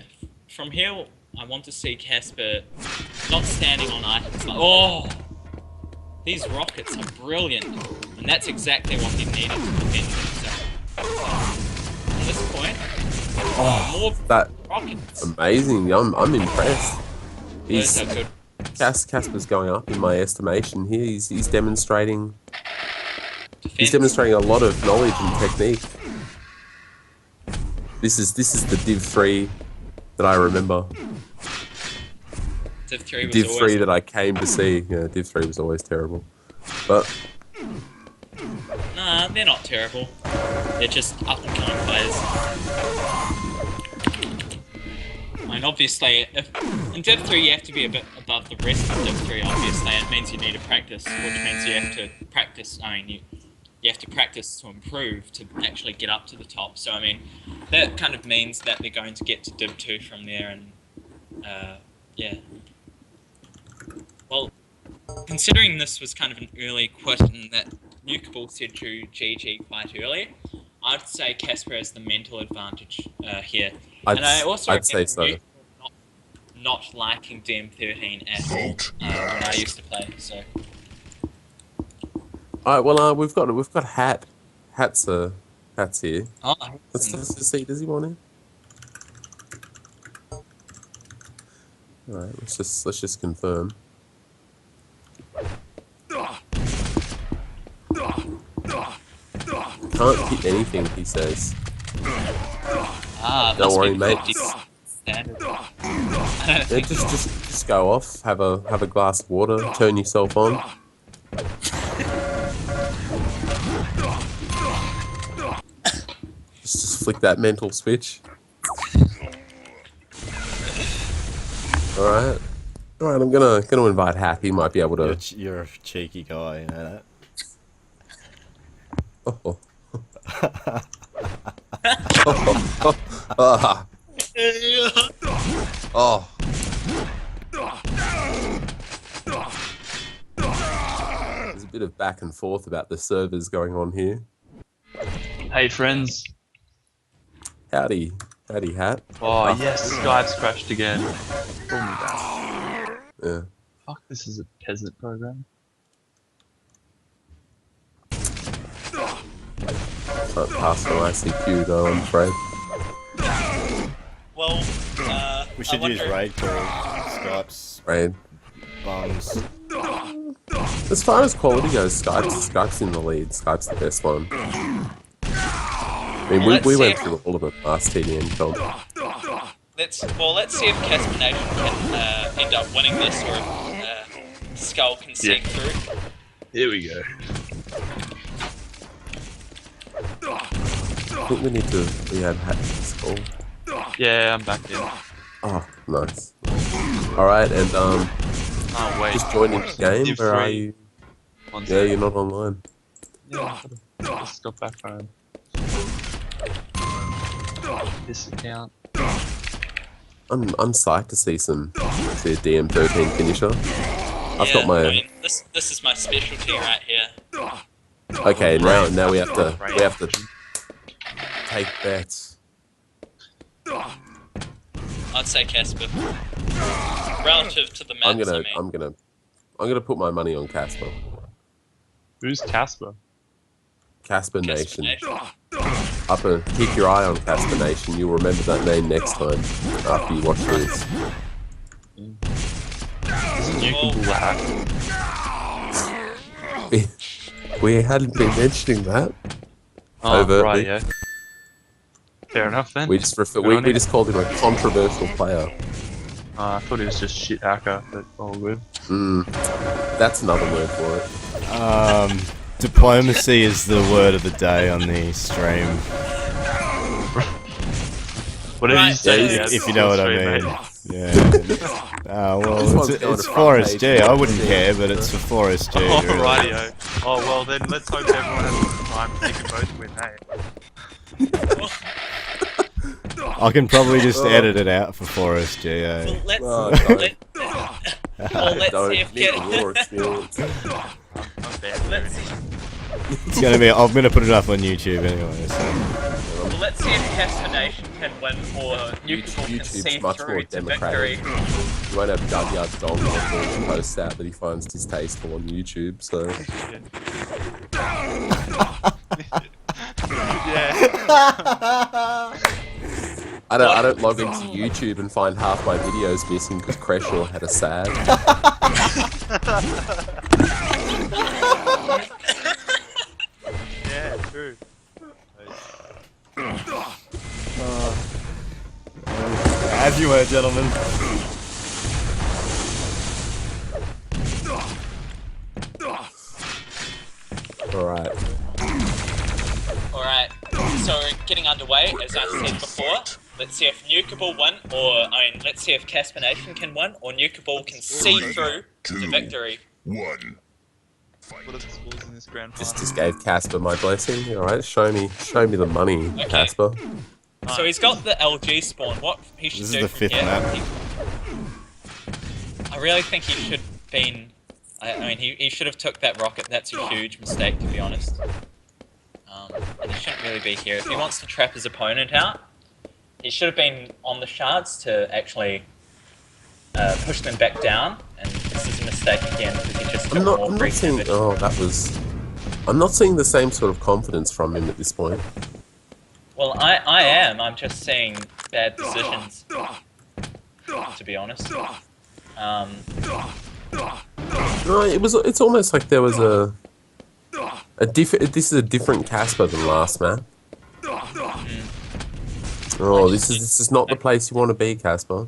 From here, I want to see Casper not standing on items like, oh! These rockets are brilliant, and that's exactly what he needed to defend himself. So, at this point, more That rockets. amazing. I'm impressed. Those are good. Casper's going up in my estimation here. He's demonstrating. He's Defense. demonstrating a lot of knowledge and technique. This is the Div 3 that I remember. Div 3 was Div always 3 that I came to see. Yeah, Div 3 was always terrible. But Nah, they're not terrible. They're just up and coming players. I mean, obviously, in Div 3 you have to be a bit above the rest of Div 3, obviously. It means you need to practice, which means you have to practice, you have to practice to improve to actually get up to the top. So, I mean, that kind of means that they're going to get to Div 2 from there, and, yeah. Well, considering this was kind of an early quit and that nukeable said to GG quite early, I'd say Casper has the mental advantage here. And I also I'd say so. remember not liking DM13 at all when I used to play, so... Alright, well, we've got Hat's here. Oh, Let's just see. Does he want in? Alright, let's just confirm. Can't hit anything, he says. ah, Don't must worry, be mate. 50. standard. Yeah, just go off, have a glass of water, turn yourself on. Just flick that mental switch. Alright. Alright, I'm gonna invite Hat. He might be able to. You're a cheeky guy, you know that. Oh. Ah. Oh. There's a bit of back and forth about the servers going on here. Hey friends. Howdy, Hat. Oh yes, Skype's crashed again. Pull me back. Yeah. Fuck, this is a peasant program. Can't pass no ICQ though, I'm afraid. Well, We should use raid calls, Skype's Raid. bums. As far as quality goes, Skype's in the lead. Skype's the best one. I mean, we went through all of it last TDN comp. let's see if Casper Nation can end up winning this, or if Skull can sneak through. Here we go. I think we need to re-add Hat to Skull. Yeah, I'm back in. Oh, nice. Alright, and Oh wait. just joining the game. Where are you? Yeah, you're not online. Yeah, I just got back home. This account. I'm psyched to see a DM13 finisher. I've got my. I mean, this is my specialty right here. Okay, now we have to take bets. I'd say Casper. Relative to the maps, I'm gonna put my money on Casper. Who's Casper? Casper Casper Nation. Nation. Keep your eye on Casper Nation. You'll remember that name next time after you watch this. Isn't nukeable hack? We hadn't been mentioning that. Oh, overtly. right, yeah. Fair enough then. We just called him a controversial player. I thought he was just shit hacker, but all good. That's another word for it. Diplomacy is the word of the day on the stream. Whatever Right, you say, yeah, If you know what I straight, mean. mate. Yeah. Well, it's Forest G. I wouldn't care, but it's for Forest G. Oh, really. rightio. Oh, well then, let's hope everyone has a good time. They can both win, hey? I can probably just edit it out for Forest G. Well, let's Don't see if need the war experience. I'm bad at let's everything. It's gonna be. I'm gonna put it up on YouTube anyway. So. Well, let's see if Casper Nation can win, or nukeable can see YouTube's much more through to democratic. victory. You won't have Dudyard Dog who posts out that he finds distasteful on YouTube, so... Yeah. I don't log into YouTube and find half my videos missing because Creshaw had a sad. Yeah, true. As you were, gentlemen. Alright. Alright, so we're getting underway, as I said before. Let's see if nukeable win, let's see if Casper Nation can win, or nukeable can see through to victory. 1. What are the scores in this grand final? Just gave Casper my blessing. Alright, show me the money, Okay. Casper. So he's got the LG spawn. What he should This do is the from fifth here? map. I really think he should been. I mean, he should have took that rocket. That's a huge mistake, to be honest. And he shouldn't really be here. If he wants to trap his opponent out, he should have been on the shards to actually push them back down. And this is a mistake again because he just took more I'm free not seeing. position. Oh, that was. I'm not seeing the same sort of confidence from him at this point. Well, I am. I'm just seeing bad decisions, to be honest. No, it's almost like there was a different. This is a different Casper than last map. Oh, this is not the place you want to be, Casper.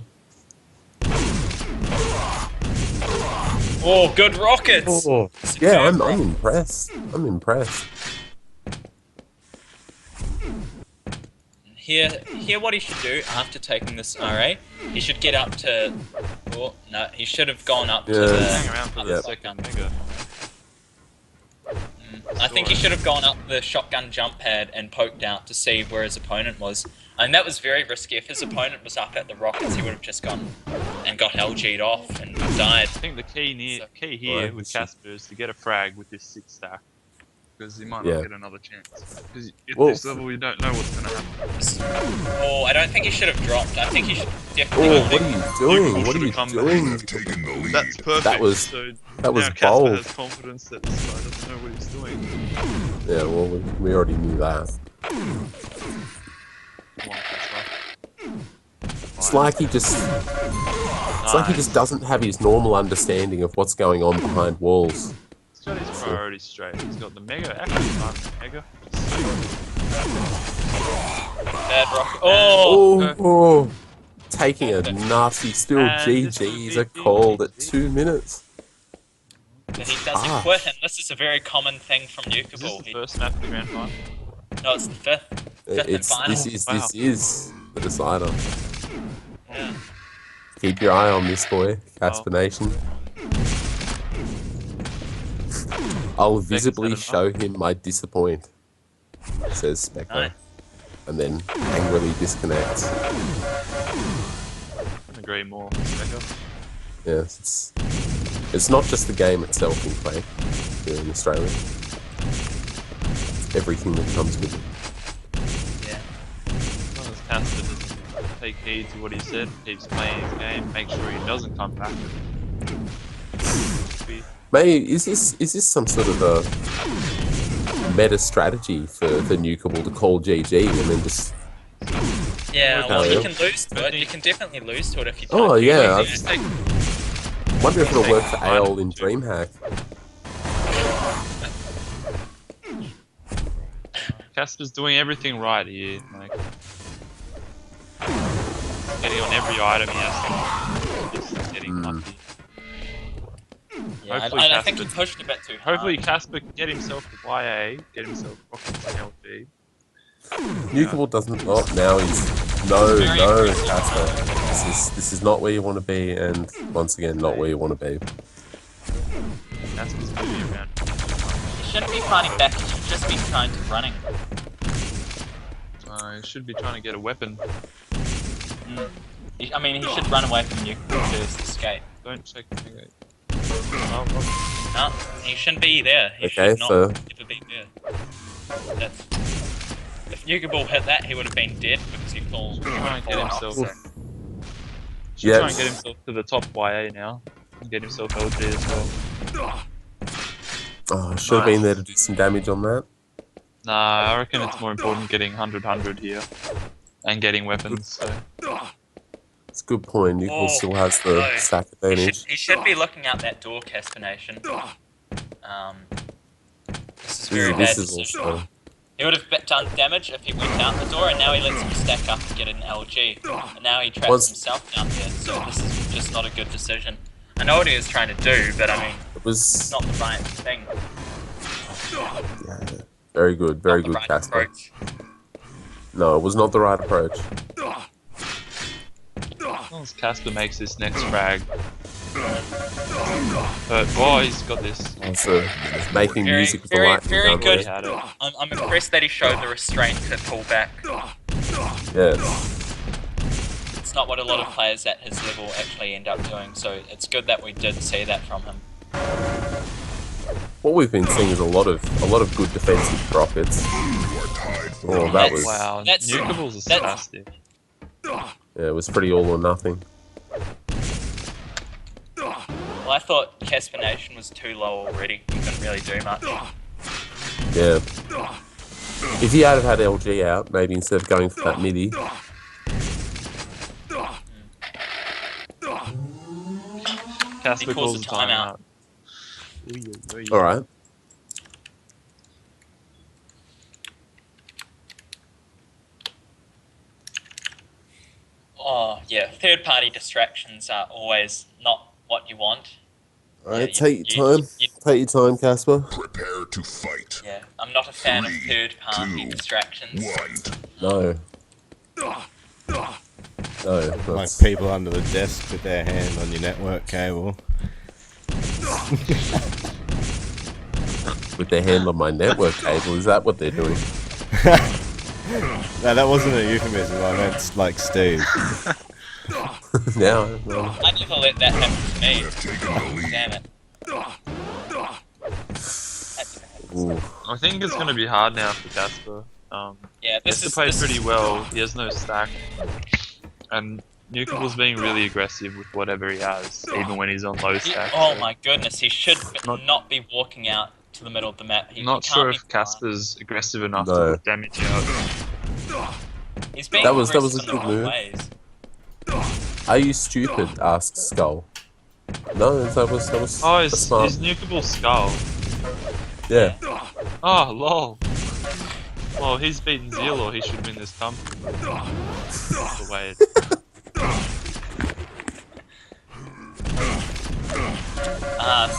Oh, good rockets! Oh, Superb yeah, I'm rockets. impressed. I'm impressed. Here what he should do after taking this RA, he should get up to... Oh, no, he should have gone up to Yeah. the... Hang around for the Yep. second mega. I think he should have gone up the shotgun jump pad and poked out to see where his opponent was. And that was very risky. If his opponent was up at the rockets, he would have just gone and got LG'd off and died. I think the key here Right. with Casper is to get a frag with this 6 stack. Because he might Yeah. not get another chance. Because at Well- this level, you don't know what's going to happen. Oh, I don't think he should have dropped. I think he should definitely... Oh, what are you doing? What are you Come doing? Have taken the lead. That's perfect. That was so that was now Casper bold. has confidence that this guy doesn't know what he's doing. Yeah, well, we already knew that. Come on, Casper. It's like he just doesn't have his normal understanding of what's going on behind walls. He's got his priorities straight. He's got the mega. Actually, not the mega. Bad rocket. Oh! Oh, taking a nasty spill. And this GGs will are be called at GG. 2 minutes. But he doesn't Ah. quit, and this is a very common thing from Is this nukeable. the first map of the grand final? No, it's the fifth. Fifth and final. This is the decider. Yeah. Keep your eye on this boy, Casper Nation. I'll visibly enough. show him my disappoint, says Spectre, Nice. and then angrily disconnects. Couldn't agree more. Mega. Yes, it's not just the game itself in play here in Australia. It's everything that comes with it. Yeah. As long as Casper doesn't take heed to what he said, keeps playing his game, make sure he doesn't come back. Maybe is this some sort of a meta strategy for nukeable to call GG and then just Yeah, well, Okay. you can lose to it. You can definitely lose to it if you Oh, don't do yeah, it. Just take wonder if it'll work for Take AOL in two. DreamHack. Casper's doing everything right here. Like, getting on every item he has to. Just getting lucky. Yeah, Hopefully I think he Casper- pushed a bit too hard. Hopefully Casper can get himself to YA, get himself rockets and LG. Nukeable doesn't. Oh, now he's no, Casper. This is not where you want to be, and once again, not where you want to be. Casper's moving around. He shouldn't be fighting back. He should just be trying to running. He should be trying to get a weapon. I mean, he should run away from you first, escape. Don't check the thing out. Oh, No, he shouldn't be there. He Okay, should not so- ever be there. That's... If Nukeable hit that, he would have been dead because he falls. try and get himself. So. Should Yeah. try and get himself to the top YA now. And get himself LG as well. Oh, should have been there to do some damage on that. Nah, I reckon it's more important getting 100 here. And getting weapons, so. It's a good point. Nukeable Oh, still has the no. stack He advantage. should be looking out that door, Casper Nation. This is very bad. This is decision. also. He would have done damage if he went out the door, and now he lets him stack up and get an LG. And now he traps Once- himself down here, so this is just not a good decision. I know what he was trying to do, but I mean, It was it's not the right thing. yeah, very good, very Not the good, right Casper. approach. No, it was not the right approach. As long as Casper makes this next frag. But, oh, he's got this. Also, making Very- music with the very- lightning very down good. He had it. I'm impressed that he showed the restraint to pull back. there. Yes. It's not what a lot of players at his level actually end up doing, so it's good that we did see that from him. What we've been seeing is a lot of good defensive rockets. Oh, that was Wow, That's- Nukeable's a that's- spastic. yeah, it was pretty all or nothing. Well, I thought Casper Nation was too low already. He couldn't really do much. Yeah. If he had had LG out, maybe instead of going for that MIDI. Casper He calls calls a a timeout. All right. Oh, yeah, third-party distractions are always not what you want. Alright, Yeah, take your time. Take your time, Casper. Prepare to fight. Yeah, I'm not a fan of 3, third-party 2, distractions. 1. No. No, Like that's... people under the desk with their hand on your network cable. With their hand on my network cable, is that what they're doing? No, that wasn't a euphemism. I meant like Steve. Now, no. I never let that happen to me. You have taken the lead. Damn it. Ooh. I think it's going to be hard now for Casper. Yeah, this Casper is plays this pretty is- well. He has no stack, and nukeable's being really aggressive with whatever he has, even when he's on low stack. Oh so my goodness, he should Not- not be walking out to the middle of the map. I'm not he sure can't if be flying. Casper's aggressive enough No. to put damage out. He's being That was a aggressive in the good wrong move. ways. Are you stupid? Asked Skull. No, that was Oh, that's his smart. nukeable skull. Yeah. Oh, lol. Well, he's beaten Zeal, or he should win this thumb. The way it-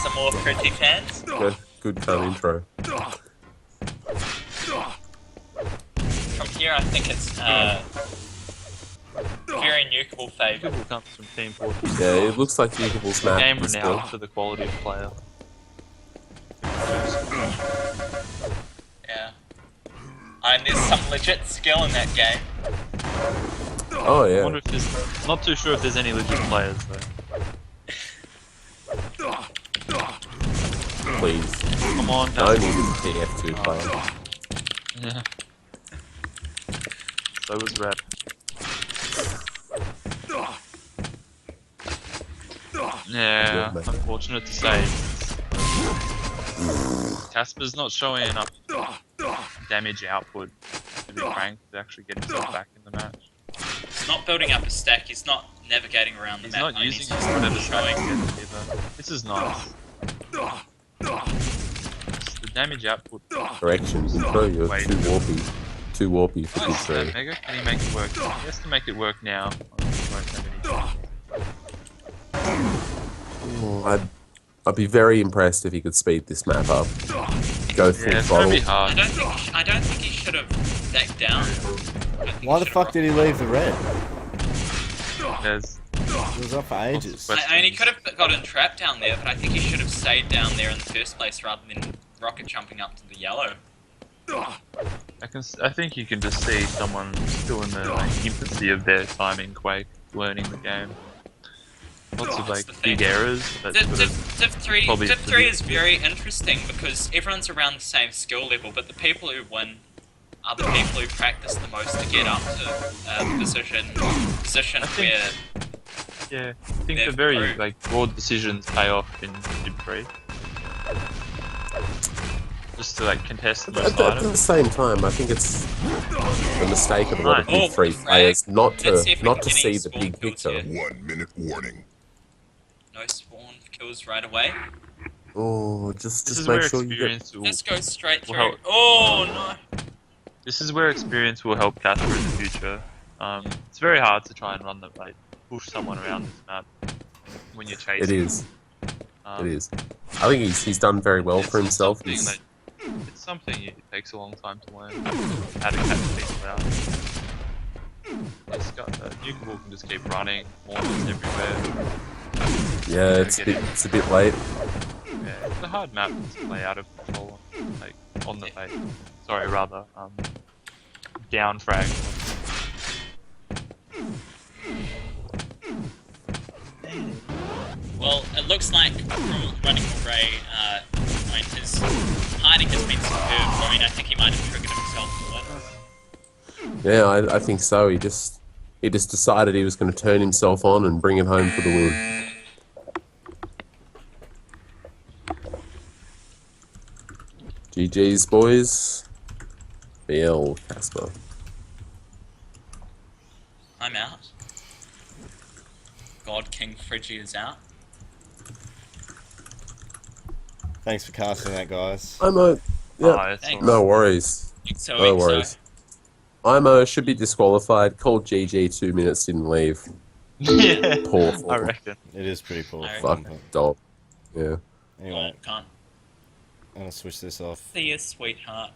Some more Pretty fans. Good fun intro. From here, I think it's very nukeable favour. Nukeable comes from Team Fortress. Yeah, it looks like Nukeable's map Game is renowned good. for the quality of player. Yeah. And there's some legit skill in that game. Oh I yeah. wonder if there's. Not too sure if there's any legit players though. Please. Come on, No Casper. need is a TF2 player. Yeah. So was Rep. Yeah, Good, mate. unfortunate to say. Casper's not showing enough damage output to be frank to actually get himself back in the match. He's not building up a stack, he's not navigating around the He's map. not using he's his just whatever stack showing. to get either. This is nice. The damage output. Correction, intro, you're Wait. too warpy. Too warpy for Nice, this that Mega. Can he make it work? He has to make it work now. He won't have any- I'd be very impressed if he could speed this map up. Go full Yeah, it's gonna throttle. be I hard. don't think he should have backed down. Why the fuck did he leave the red? There's It was up for ages. I mean, he could have gotten trapped down there, but I think he should have stayed down there in the first place rather than rocket jumping up to the yellow. I think you can just see someone still in the infancy of their time in Quake, learning the game. Lots of That's the big thing. errors. That Div, sort of, Div 3, probably Div 3 is predictable. very interesting because everyone's around the same skill level, but the people who win are the people who practice the most to get up to the position I think- where yeah, I think They're the very very- broad decisions pay off in Div 3. Just to contest the most At the items. same time, I think it's a mistake of a lot of Oh, Big 3 frag. players not to Let's see if we can see get the any big spawn kills picture. here. 1 minute warning. no spawn kills right away. Oh, This just is make where sure you get. experience will. Let's go straight through. Well, Oh no! This is where experience will help Casper in the future. It's very hard to try and run the push someone around this map when you're chasing. It is. Um, It is. I think he's done very well for himself. Something He's, it's something it takes a long time to learn how to catch people out. This guy, nukeable can just keep running, mortars everywhere. yeah, it's a bit late. Yeah, it's a hard map to play out of control on the face. Sorry, rather, down frag. Well, it looks like from running Ray, his hiding has been superb. I mean, I think he might have triggered himself for it. Yeah, I think so. He just decided he was going to turn himself on and bring it home for the win. GG's, boys. BL, Casper. I'm out. God King Friggy is out. Thanks for casting that, guys. I'm a... Oh, Yeah, it's Thanks. no worries. So No worries. IMO should be disqualified. Called GG, 2 minutes, didn't leave. Yeah, Poor I form. reckon. It is pretty poor. I Fuck, dog. Yeah. Anyway, Can't. I'm gonna switch this off. See you, sweetheart.